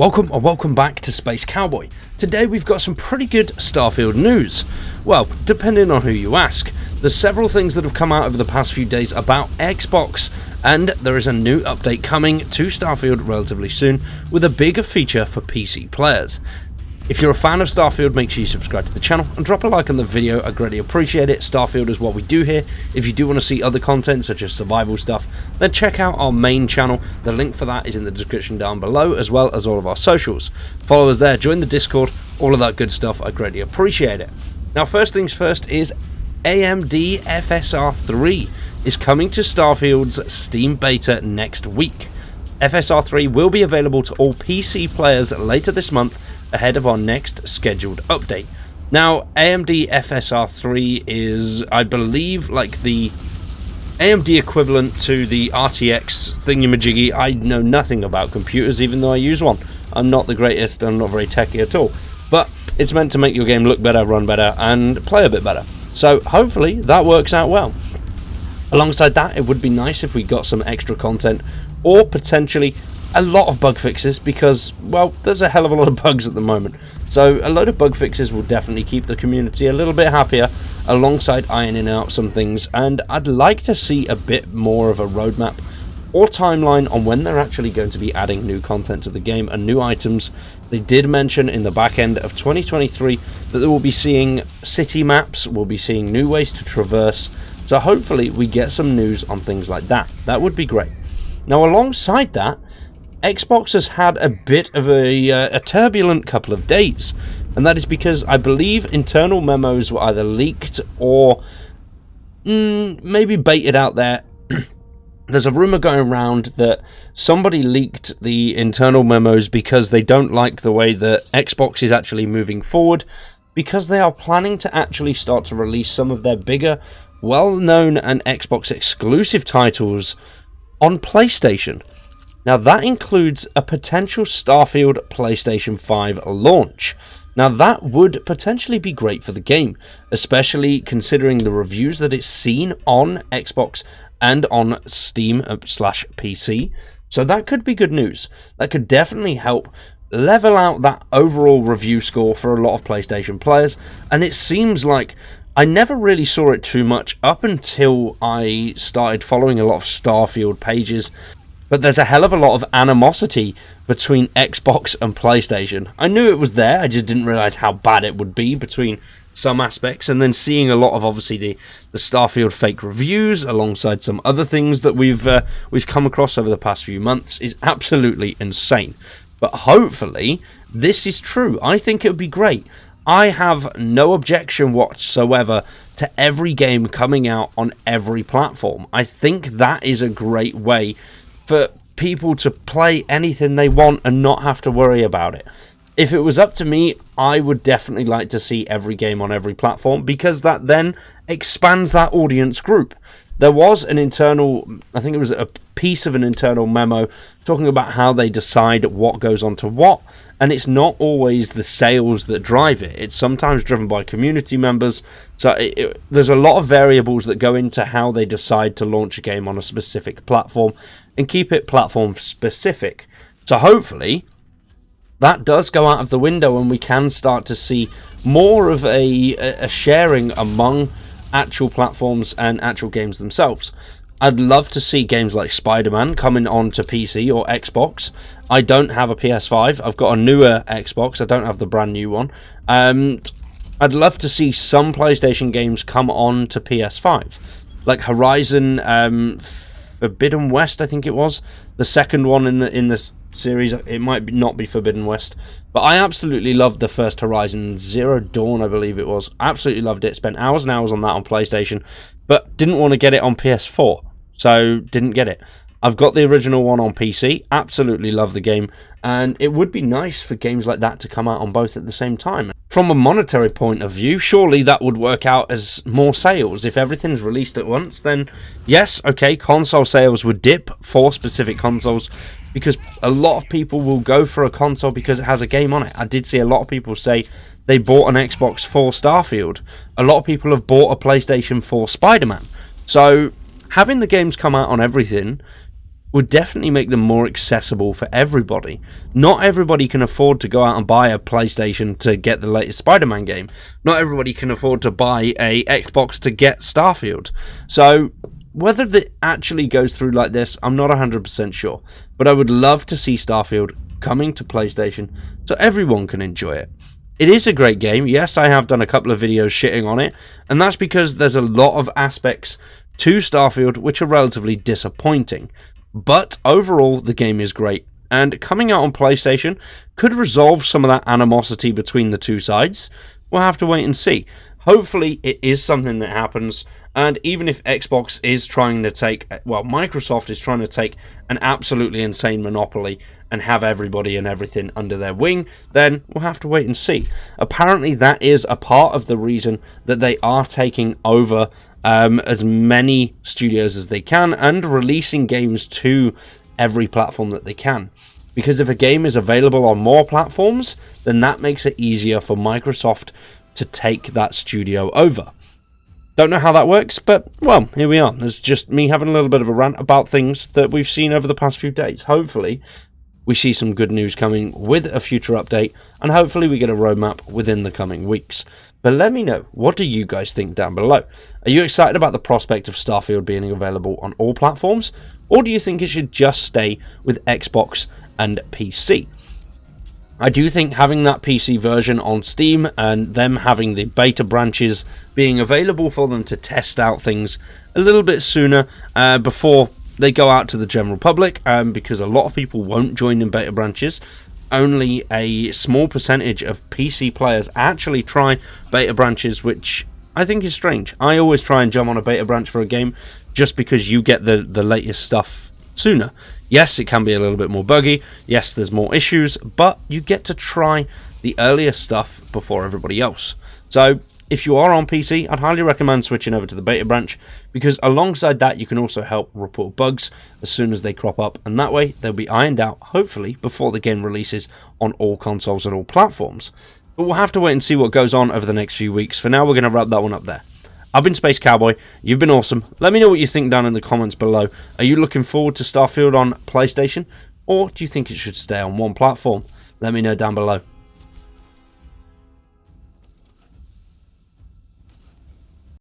Welcome or welcome back to Space Cowboy. Today we've got some pretty good Starfield news. Well, depending on who you ask. There's several things that have come out over the past few days about Xbox, and there is a new update coming to Starfield relatively soon with a bigger feature for PC players. If you're a fan of Starfield, make sure you subscribe to the channel and drop a like on the video. I greatly appreciate it. Starfield is what we do here. If you do want to see other content such as survival stuff, then check out our main channel. The link for that is in the description down below, as well as all of our socials. Follow us there, join the Discord, all of that good stuff. I greatly appreciate it. Now, first things first is AMD FSR 3 is coming to Starfield's Steam beta next week. FSR 3 will be available to all PC players later this month, ahead of our next scheduled update. Now, AMD FSR 3 is, I believe, like the AMD equivalent to the RTX thingamajiggy. I know nothing about computers, even though I use one. I'm not the greatest, I'm not very techy at all. But it's meant to make your game look better, run better, and play a bit better. So hopefully that works out well. Alongside that, it would be nice if we got some extra content, or potentially a lot of bug fixes, because, well, there's a hell of a lot of bugs at the moment. So a load of bug fixes will definitely keep the community a little bit happier, alongside ironing out some things. And I'd like to see a bit more of a roadmap or timeline on when they're actually going to be adding new content to the game and new items. They did mention in the back end of 2023 that they will be seeing city maps, we'll be seeing new ways to traverse. So hopefully we get some news on things like that. That would be great. Now, alongside that, Xbox has had a bit of a turbulent couple of days, and that is because I believe internal memos were either leaked or maybe baited out there. There's a rumor going around that somebody leaked the internal memos because they don't like the way that Xbox is actually moving forward, because they are planning to actually start to release some of their bigger, well-known and Xbox exclusive titles on PlayStation. Now, that includes a potential Starfield PlayStation 5 launch. Now, that would potentially be great for the game, especially considering the reviews that it's seen on Xbox and on Steam/PC. So that could be good news. That could definitely help level out that overall review score for a lot of PlayStation players. And it seems like I never really saw it too much up until I started following a lot of Starfield pages. But there's a hell of a lot of animosity between Xbox and PlayStation. I knew it was there, I just didn't realise how bad it would be between some aspects. And then seeing a lot of, obviously, the Starfield fake reviews alongside some other things that we've come across over the past few months is absolutely insane. But hopefully this is true. I think it would be great. I have no objection whatsoever to every game coming out on every platform. I think that is a great way for people to play anything they want and not have to worry about it. If it was up to me, I would definitely like to see every game on every platform, because that then expands that audience group. There was an internal, I think it was a piece of an internal memo talking about how they decide what goes on to what, and it's not always the sales that drive it. It's sometimes driven by community members. So there's a lot of variables that go into how they decide to launch a game on a specific platform and keep it platform specific. So hopefully that does go out of the window and we can start to see more of a sharing among actual platforms and actual games themselves. I'd love to see games like Spider-Man coming onto PC or Xbox. I don't have a PS5. I've got a newer Xbox. I don't have the brand new one. I'd love to see some PlayStation games come on to PS5, like Horizon Forbidden West, I think it was the second one in the series. It might not be Forbidden West, but I absolutely loved the first Horizon Zero Dawn, I believe it was. Absolutely loved it. Spent hours and hours on that on PlayStation, but didn't want to get it on PS4, so didn't get it. I've got the original one on PC. Absolutely love the game, and it would be nice for games like that to come out on both at the same time. From a monetary point of view, surely that would work out as more sales. If everything's released at once, then yes, okay, console sales would dip for specific consoles, because a lot of people will go for a console because it has a game on it. I did see a lot of people say they bought an Xbox for Starfield. A lot of people have bought a PlayStation for Spider-Man. So having the games come out on everything would definitely make them more accessible for everybody. Not everybody can afford to go out and buy a PlayStation to get the latest Spider-Man game. Not everybody can afford to buy a Xbox to get Starfield. So whether that actually goes through like this, I'm not 100% sure. But I would love to see Starfield coming to PlayStation so everyone can enjoy it. It is a great game. Yes, I have done a couple of videos shitting on it, and that's because there's a lot of aspects to Starfield which are relatively disappointing. But overall, the game is great, and coming out on PlayStation could resolve some of that animosity between the two sides. We'll have to wait and see. Hopefully, it is something that happens, and even if Xbox is trying to take, well, Microsoft is trying to take an absolutely insane monopoly and have everybody and everything under their wing, then we'll have to wait and see. Apparently, that is a part of the reason that they are taking over as many studios as they can and releasing games to every platform that they can. Because if a game is available on more platforms, then that makes it easier for Microsoft to take that studio over. Don't know how that works, but, well, here we are. There's just me having a little bit of a rant about things that we've seen over the past few days. Hopefully, we see some good news coming with a future update, and hopefully we get a roadmap within the coming weeks. But let me know, what do you guys think down below? Are you excited about the prospect of Starfield being available on all platforms, or do you think it should just stay with Xbox and PC? I do think having that PC version on Steam and them having the beta branches being available for them to test out things a little bit sooner before they go out to the general public, because a lot of people won't join in beta branches. Only a small percentage of PC players actually try beta branches, which I think is strange. I always try and jump on a beta branch for a game just because you get the latest stuff sooner. Yes, it can be a little bit more buggy. Yes, there's more issues, but you get to try the earlier stuff before everybody else. So if you are on PC, I'd highly recommend switching over to the beta branch, because alongside that you can also help report bugs as soon as they crop up, and that way they'll be ironed out, hopefully, before the game releases on all consoles and all platforms. But we'll have to wait and see what goes on over the next few weeks. For now, we're going to wrap that one up there. I've been Space Cowboy, you've been awesome. Let me know what you think down in the comments below. Are you looking forward to Starfield on PlayStation, or do you think it should stay on one platform? Let me know down below.